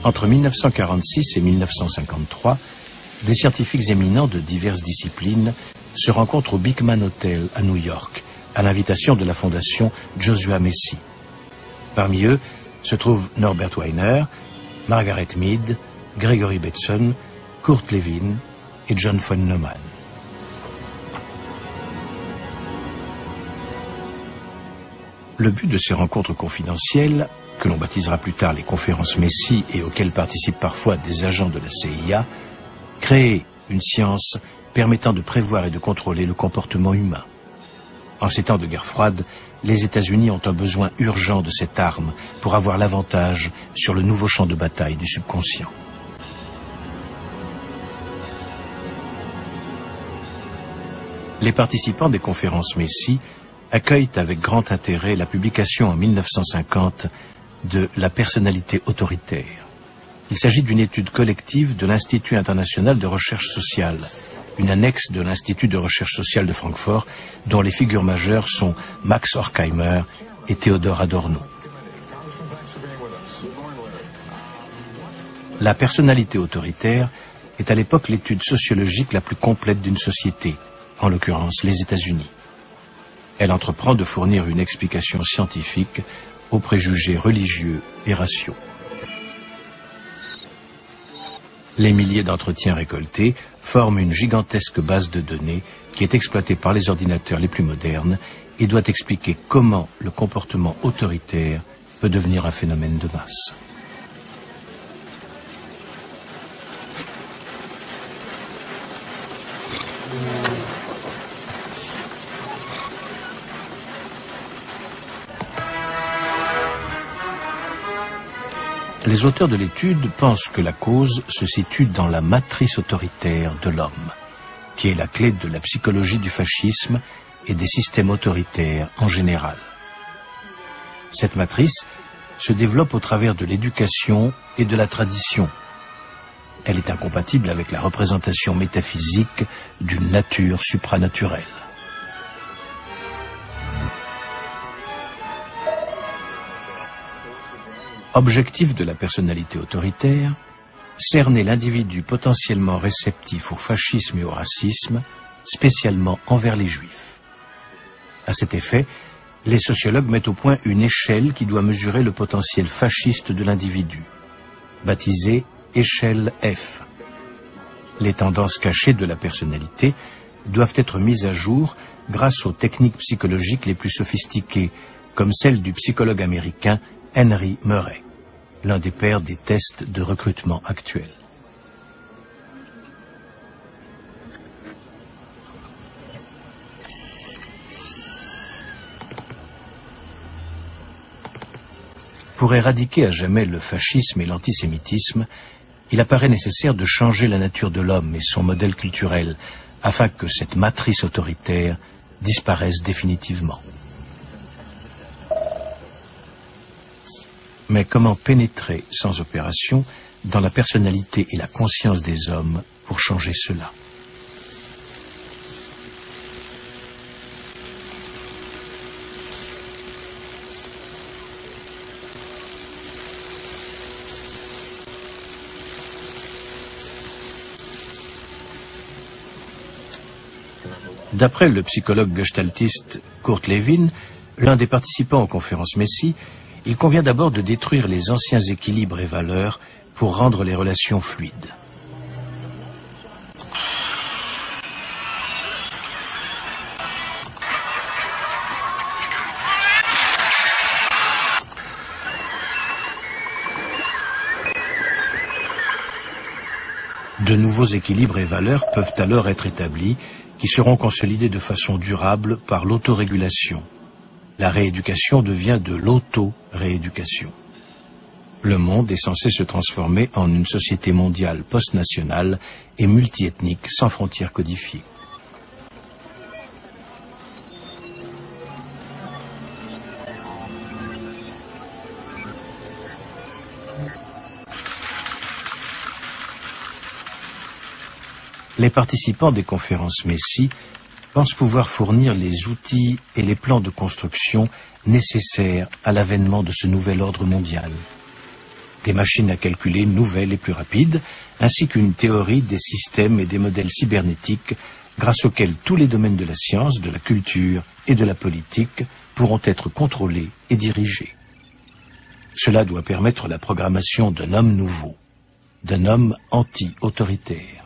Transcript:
Entre 1946 et 1953, des scientifiques éminents de diverses disciplines se rencontrent au Beekman Hotel à New York, à l'invitation de la fondation Joshua Macy. Parmi eux se trouvent Norbert Wiener, Margaret Mead, Gregory Bateson, Kurt Lewin et John von Neumann. Le but de ces rencontres confidentielles, que l'on baptisera plus tard les conférences Macy et auxquelles participent parfois des agents de la CIA, créer une science permettant de prévoir et de contrôler le comportement humain. En ces temps de guerre froide, les États-Unis ont un besoin urgent de cette arme pour avoir l'avantage sur le nouveau champ de bataille du subconscient. Les participants des conférences Macy accueillent avec grand intérêt la publication en 1950 de La personnalité autoritaire. Il s'agit d'une étude collective de l'Institut international de recherche sociale, une annexe de l'Institut de recherche sociale de Francfort, dont les figures majeures sont Max Horkheimer et Theodor Adorno. La personnalité autoritaire est à l'époque l'étude sociologique la plus complète d'une société, en l'occurrence les États-Unis. Elle entreprend de fournir une explication scientifique aux préjugés religieux et raciaux. Les milliers d'entretiens récoltés forment une gigantesque base de données qui est exploitée par les ordinateurs les plus modernes et doit expliquer comment le comportement autoritaire peut devenir un phénomène de masse. Les auteurs de l'étude pensent que la cause se situe dans la matrice autoritaire de l'homme, qui est la clé de la psychologie du fascisme et des systèmes autoritaires en général. Cette matrice se développe au travers de l'éducation et de la tradition. Elle est incompatible avec la représentation métaphysique d'une nature supranaturelle. Objectif de la personnalité autoritaire, cerner l'individu potentiellement réceptif au fascisme et au racisme, spécialement envers les Juifs. À cet effet, les sociologues mettent au point une échelle qui doit mesurer le potentiel fasciste de l'individu, baptisée échelle F. Les tendances cachées de la personnalité doivent être mises à jour grâce aux techniques psychologiques les plus sophistiquées, comme celle du psychologue américain Henry Murray, l'un des pères des tests de recrutement actuels. Pour éradiquer à jamais le fascisme et l'antisémitisme, il apparaît nécessaire de changer la nature de l'homme et son modèle culturel afin que cette matrice autoritaire disparaisse définitivement. Mais comment pénétrer sans opération dans la personnalité et la conscience des hommes pour changer cela? D'après le psychologue gestaltiste Kurt Lewin, l'un des participants aux conférences Macy, il convient d'abord de détruire les anciens équilibres et valeurs pour rendre les relations fluides. De nouveaux équilibres et valeurs peuvent alors être établis, qui seront consolidés de façon durable par l'autorégulation. La rééducation devient de l'auto-rééducation. Le monde est censé se transformer en une société mondiale post-nationale et multiethnique sans frontières codifiées. Les participants des conférences Macy pensent pouvoir fournir les outils et les plans de construction nécessaires à l'avènement de ce nouvel ordre mondial. des machines à calculer nouvelles et plus rapides, ainsi qu'une théorie des systèmes et des modèles cybernétiques grâce auxquels tous les domaines de la science, de la culture et de la politique pourront être contrôlés et dirigés. Cela doit permettre la programmation d'un homme nouveau, d'un homme anti-autoritaire.